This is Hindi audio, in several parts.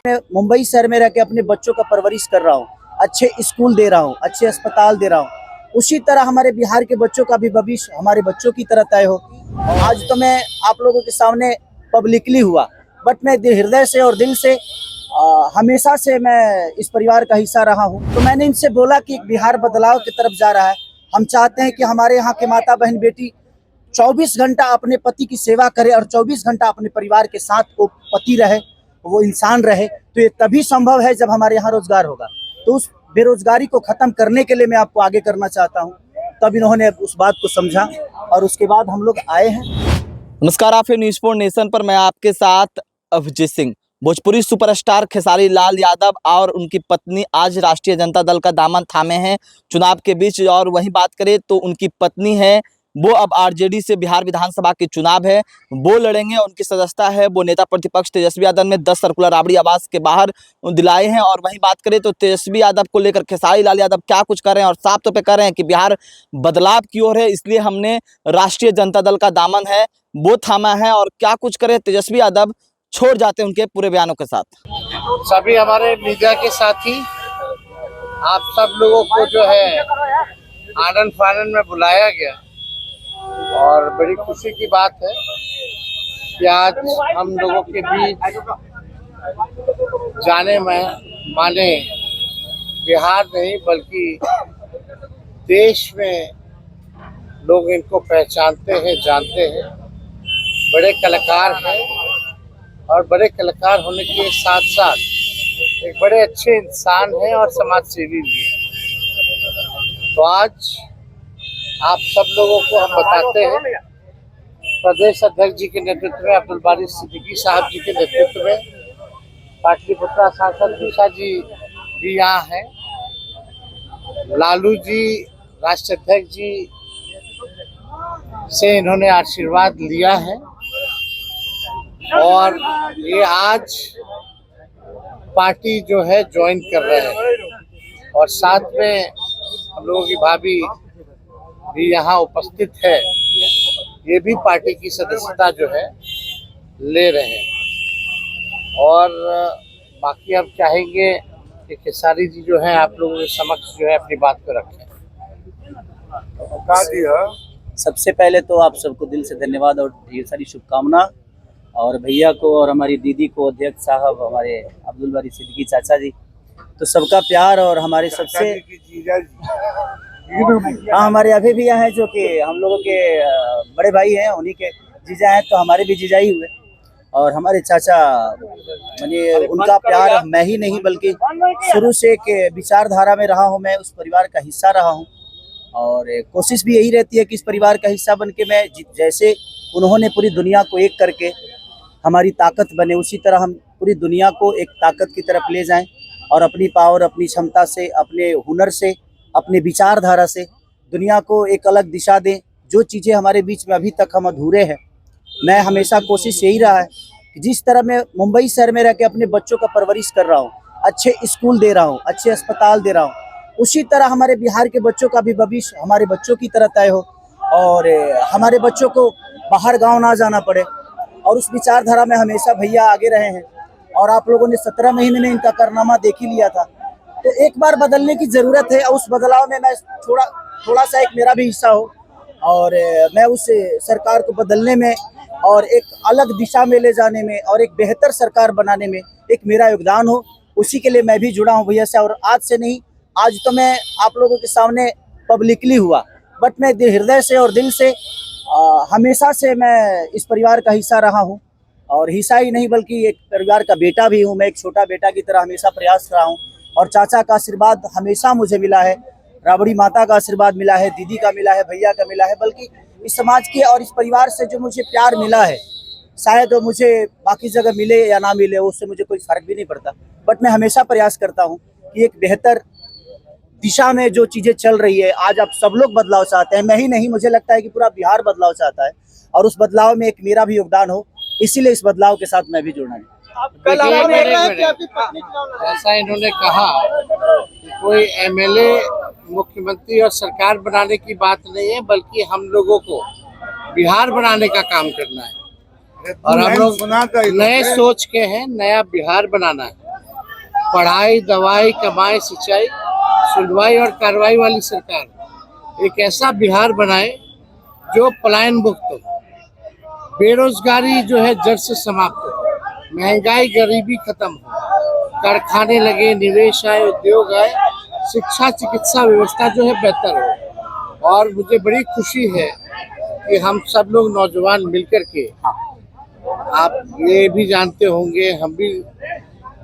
मैं मुंबई शहर में रह के अपने बच्चों का परवरिश कर रहा हूँ, अच्छे स्कूल दे रहा हूँ, अच्छे अस्पताल दे रहा हूँ, उसी तरह हमारे बिहार के बच्चों का भी भविष्य हमारे बच्चों की तरह तय हो। आज तो मैं आप लोगों के सामने पब्लिकली हुआ, बट मैं हृदय से और दिल से हमेशा से मैं इस परिवार का हिस्सा रहा हूँ। तो मैंने इनसे बोला कि बिहार बदलाव की तरफ जा रहा है। हम चाहते हैं कि हमारे यहाँ के माता बहन बेटी 24 घंटा अपने पति की सेवा करे और 24 घंटा अपने परिवार के साथ वो पति रहे, वो इंसान रहे। तो ये तभी संभव है जब हमारे यहाँ रोजगार होगा। तो उस बेरोजगारी को खत्म करने के लिए मैं आपको आगे करना चाहता हूँ। तब इन्होंने उस बात को समझा और उसके बाद हम लोग आए हैं। नमस्कार, आप न्यूज़ फॉर नेशन पर मैं आपके साथ अभिजीत सिंह। भोजपुरी सुपरस्टार खेसारी लाल यादव और उनकी पत्नी आज राष्ट्रीय जनता दल का दामन थामे हैं चुनाव के बीच। और वहीं बात करें तो उनकी पत्नी है वो अब आरजेडी से बिहार विधानसभा के चुनाव है वो लड़ेंगे। उनकी सदस्यता है वो नेता प्रतिपक्ष तेजस्वी यादव ने 10 सर्कुलर राबड़ी आवास के बाहर दिलाए हैं। और वहीं बात करें तो तेजस्वी यादव को लेकर खेसारी लाल यादव क्या कुछ कर रहे हैं और साफ तौर पे कर रहे हैं कि बिहार बदलाव की ओर है, इसलिए हमने राष्ट्रीय जनता दल का दामन है वो थामा है। और क्या कुछ करे तेजस्वी यादव छोड़ जाते हैं उनके पूरे बयानों के साथ। सभी हमारे मीडिया के साथी, आप सब लोगों को जो है आनंद फानंद में बुलाया गया और बड़ी खुशी की बात है कि आज हम लोगों के बीच जाने में माने बिहार नहीं बल्कि देश में लोग इनको पहचानते हैं, जानते हैं। बड़े कलाकार हैं और बड़े कलाकार होने के साथ साथ एक बड़े अच्छे इंसान हैं और समाज सेवी भी हैं। तो आज आप सब लोगों को हम बताते हैं, प्रदेश अध्यक्ष जी के नेतृत्व में, अब्दुल बारी सिद्दीकी साहब जी के नेतृत्व में, पाटलिपुत्रा सांसद उषा जी भी यहाँ हैं, लालू जी राष्ट्रीय अध्यक्ष जी से इन्होंने आशीर्वाद लिया है। और ये आज पार्टी जो है ज्वाइन कर रहे हैं और साथ में हम लोगों की भाभी भी यहाँ उपस्थित है, ये भी पार्टी की सदस्यता जो है ले रहे हैं। और बाकी अब चाहेंगे कि खेसारी जी जो है आप लोगों के समक्ष जो है अपनी बात को रखें। सबसे पहले तो आप सबको दिल से धन्यवाद और ढेर सारी शुभकामना। और भैया को और हमारी दीदी को, अध्यक्ष साहब, हमारे अब्दुल बारी सिद्दीकी चाचा जी, तो सबका प्यार। और हमारे सबसे हाँ, हमारे अभी भी हैं जो कि हम लोगों के बड़े भाई हैं, उन्हीं के जीजा हैं, तो हमारे भी जीजा ही हुए। और हमारे चाचा मानिए उनका प्यार मैं ही नहीं बल्कि शुरू से एक विचारधारा में रहा हूँ, मैं उस परिवार का हिस्सा रहा हूँ। और कोशिश भी यही रहती है कि इस परिवार का हिस्सा बन के मैं जैसे उन्होंने पूरी दुनिया को एक करके हमारी ताकत बने, उसी तरह हम पूरी दुनिया को एक ताकत की तरफ ले जाएं और अपनी पावर, अपनी क्षमता से, अपने हुनर से, अपने विचारधारा से दुनिया को एक अलग दिशा दें। जो चीज़ें हमारे बीच में अभी तक हम अधूरे हैं, मैं हमेशा कोशिश यही रहा है कि जिस तरह मैं मुंबई शहर में रह के अपने बच्चों का परवरिश कर रहा हूँ, अच्छे स्कूल दे रहा हूँ, अच्छे अस्पताल दे रहा हूँ, उसी तरह हमारे बिहार के बच्चों का भी भविष्य हमारे बच्चों की तरह तय हो और हमारे बच्चों को बाहर गांव ना जाना पड़े। और उस विचारधारा में हमेशा भैया आगे रहे हैं। और आप लोगों ने 17 महीने में इनका कारनामा देख ही लिया था। तो एक बार बदलने की ज़रूरत है और उस बदलाव में मैं थोड़ा सा एक मेरा भी हिस्सा हो और मैं उस सरकार को बदलने में और एक अलग दिशा में ले जाने में और एक बेहतर सरकार बनाने में एक मेरा योगदान हो, उसी के लिए मैं भी जुड़ा हूँ भैया से। और आज से नहीं, आज तो मैं आप लोगों के सामने पब्लिकली हुआ, बट मैं हृदय से और दिल से हमेशा से मैं इस परिवार का हिस्सा रहा हूँ। और हिस्सा ही नहीं बल्कि एक परिवार का बेटा भी हूँ। मैं एक छोटा बेटा की तरह हमेशा प्रयास रहा हूँ और चाचा का आशीर्वाद हमेशा मुझे मिला है, राबड़ी माता का आशीर्वाद मिला है, दीदी का मिला है, भैया का मिला है, बल्कि इस समाज के और इस परिवार से जो मुझे प्यार मिला है, शायद वो मुझे बाकी जगह मिले या ना मिले, उससे मुझे कोई फर्क भी नहीं पड़ता। बट मैं हमेशा प्रयास करता हूँ कि एक बेहतर दिशा में जो चीज़ें चल रही है, आज आप सब लोग बदलाव चाहते हैं, मैं ही नहीं, मुझे लगता है कि पूरा बिहार बदलाव चाहता है और उस बदलाव में एक मेरा भी योगदान हो, इसीलिए इस बदलाव के साथ मैं भी जुड़ना है। ऐसा इन्होंने कहा कि कोई एमएलए, मुख्यमंत्री और सरकार बनाने की बात नहीं है, बल्कि हम लोगों को बिहार बनाने का काम करना है। और हम लोग नए सोच के हैं, नया बिहार बनाना है। पढ़ाई, दवाई, कमाई, सिंचाई, सुनवाई और कार्रवाई वाली सरकार एक ऐसा बिहार बनाए जो पलायन मुक्त हो, बेरोजगारी जो है जड़ से समाप्त हो, महंगाई गरीबी खत्म हो, कारखाने लगे, निवेश आए, उद्योग आए, शिक्षा चिकित्सा व्यवस्था जो है बेहतर हो। और मुझे बड़ी खुशी है कि हम सब लोग नौजवान मिलकर के, आप ये भी जानते होंगे, हम भी,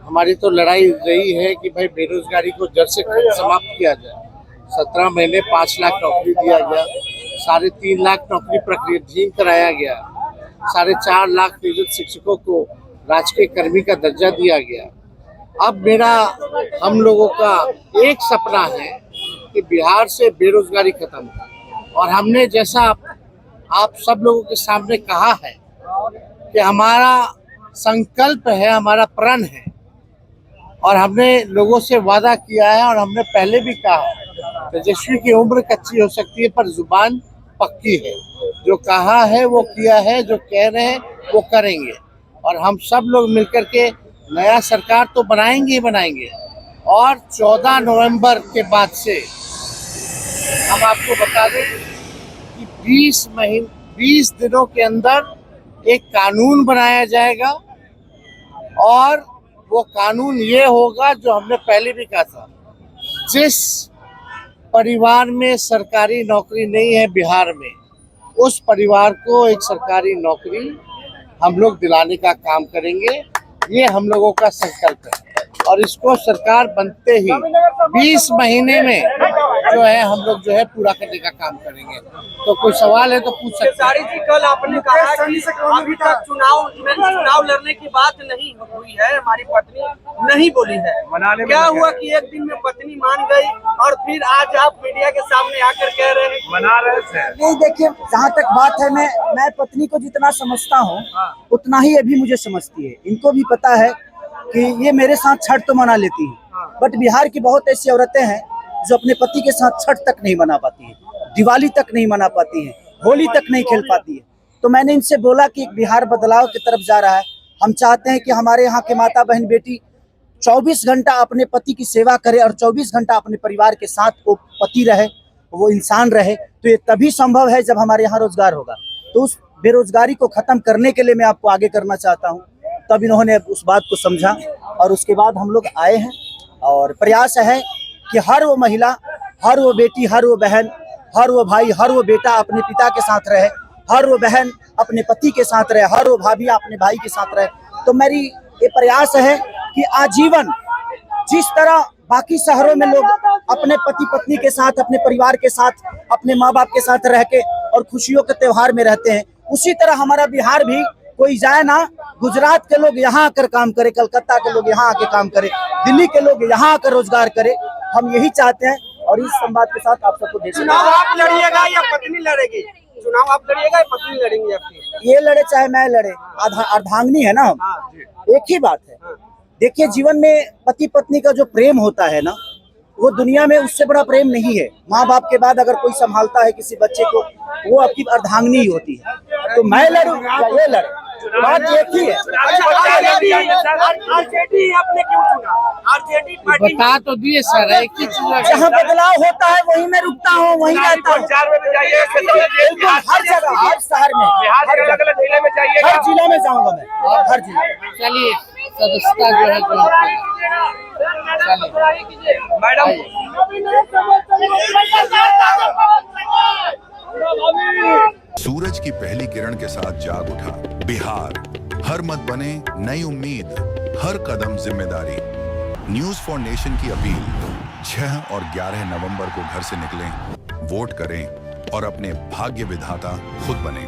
हमारी तो लड़ाई रही है कि भाई बेरोजगारी को जड़ से समाप्त किया जाए। 17 महीने 5 लाख नौकरी दिया गया, 3.5 लाख नौकरी प्रक्रियाधीन कराया गया, 4.5 लाख नियोजित शिक्षकों को राजकीय कर्मी का दर्जा दिया गया। अब मेरा, हम लोगों का एक सपना है कि बिहार से बेरोजगारी खत्म हो। और हमने, जैसा आप सब लोगों के सामने कहा है कि हमारा संकल्प है, हमारा प्रण है, और हमने लोगों से वादा किया है और हमने पहले भी कहा है, तेजस्वी की उम्र कच्ची हो सकती है पर जुबान पक्की है। जो कहा है वो किया है, जो कह रहे हैं वो करेंगे। और हम सब लोग मिलकर के नया सरकार तो बनाएंगे ही बनाएंगे। और 14 नवंबर के बाद से हम आपको बता दें कि 20 दिनों के अंदर एक कानून बनाया जाएगा, और वो कानून ये होगा जो हमने पहले भी कहा था, जिस परिवार में सरकारी नौकरी नहीं है बिहार में, उस परिवार को एक सरकारी नौकरी हम लोग दिलाने का काम करेंगे। ये हम लोगों का संकल्प है, और इसको सरकार बनते ही 20 महीने में जो है हम लोग जो है पूरा करने का काम करेंगे। तो कोई सवाल है तो पूछ सकते हैं। खेसारी जी, कल आपने कहा कि अभी तक चुनाव लड़ने की बात नहीं हुई है, हमारी पत्नी नहीं बोली है। क्या हुआ कि एक दिन में पत्नी मान गई और फिर आज आप मीडिया के सामने आकर कह रहे हैं मना रहे थे? नहीं, देखिए, जहाँ तक बात है, मैं पत्नी को जितना समझता हूँ उतना ही अभी मुझे समझती है। इनको भी पता है कि ये मेरे साथ छठ तो मना लेती है, बट बिहार की बहुत ऐसी औरतें हैं जो अपने पति के साथ छठ तक नहीं मना पाती है, दिवाली तक नहीं मना पाती है, होली तक नहीं खेल पाती है। तो मैंने इनसे बोला कि बिहार बदलाव की तरफ जा रहा है। हम चाहते हैं कि हमारे यहाँ के माता बहन बेटी 24 घंटा अपने पति की सेवा करे और 24 घंटा अपने परिवार के साथ वो पति रहे, वो इंसान रहे। तो ये तभी संभव है जब हमारे यहाँ रोजगार होगा। तो उस बेरोजगारी को खत्म करने के लिए मैं आपको आगे करना चाहता हूँ। तब इन्होंने उस बात को समझा और उसके बाद हम लोग आए हैं, और प्रयास है कि हर वो महिला, हर वो बेटी, हर वो बहन, हर वो भाई, हर वो बेटा अपने पिता के साथ रहे, हर वो बहन अपने पति के साथ रहे, हर वो भाभी अपने भाई के साथ रहे। तो मेरी ये प्रयास है कि आजीवन जिस तरह बाकी शहरों में लोग अपने पति पत्नी के साथ, अपने परिवार के साथ, अपने माँ बाप के साथ रह के और खुशियों के त्योहार में रहते हैं, उसी तरह हमारा बिहार भी कोई जाए ना, गुजरात के लोग यहाँ आकर काम करे, कलकत्ता के लोग यहाँ आके काम करे, दिल्ली के लोग यहाँ आकर रोजगार करे। हम यही चाहते हैं, और इस संवाद के साथ आप सबको चुनाव आप लड़िएगा या पत्नी लड़ेगी? चुनाव आप लड़िएगा या पत्नी लड़ेंगी आपकी? ये लड़े चाहे मैं लड़े, अर्धांगिनी है ना हम, एक ही बात है। देखिए, जीवन में पति पत्नी का जो प्रेम होता है ना, वो दुनिया में उससे बड़ा प्रेम नहीं है। माँ बाप के बाद अगर कोई संभालता है किसी बच्चे को, वो आपकी अर्धांगिनी ही होती है। तो मैं लड़ूं या ये लड़े, बात एक ही है। आरजेडी आपने क्यों चुना? आरजेडी पार्टी बता तो दिए सर, एक ही चीज, जहाँ बदलाव होता है वहीं मैं रुकता हूँ, वहीं रहता हूँ। बिल्कुल, हर जगह, हर शहर में, हर जिला में जाऊंगा मैं, हर जिला में। चलिए, सदस्यता जो है जो मैडम, सूरज की पहली किरण के साथ जाग उठा बिहार। हर मत बने नई उम्मीद, हर कदम जिम्मेदारी। न्यूज फॉर नेशन की अपील, 6 और 11 नवंबर को घर से निकलें, वोट करें और अपने भाग्य विधाता खुद बने।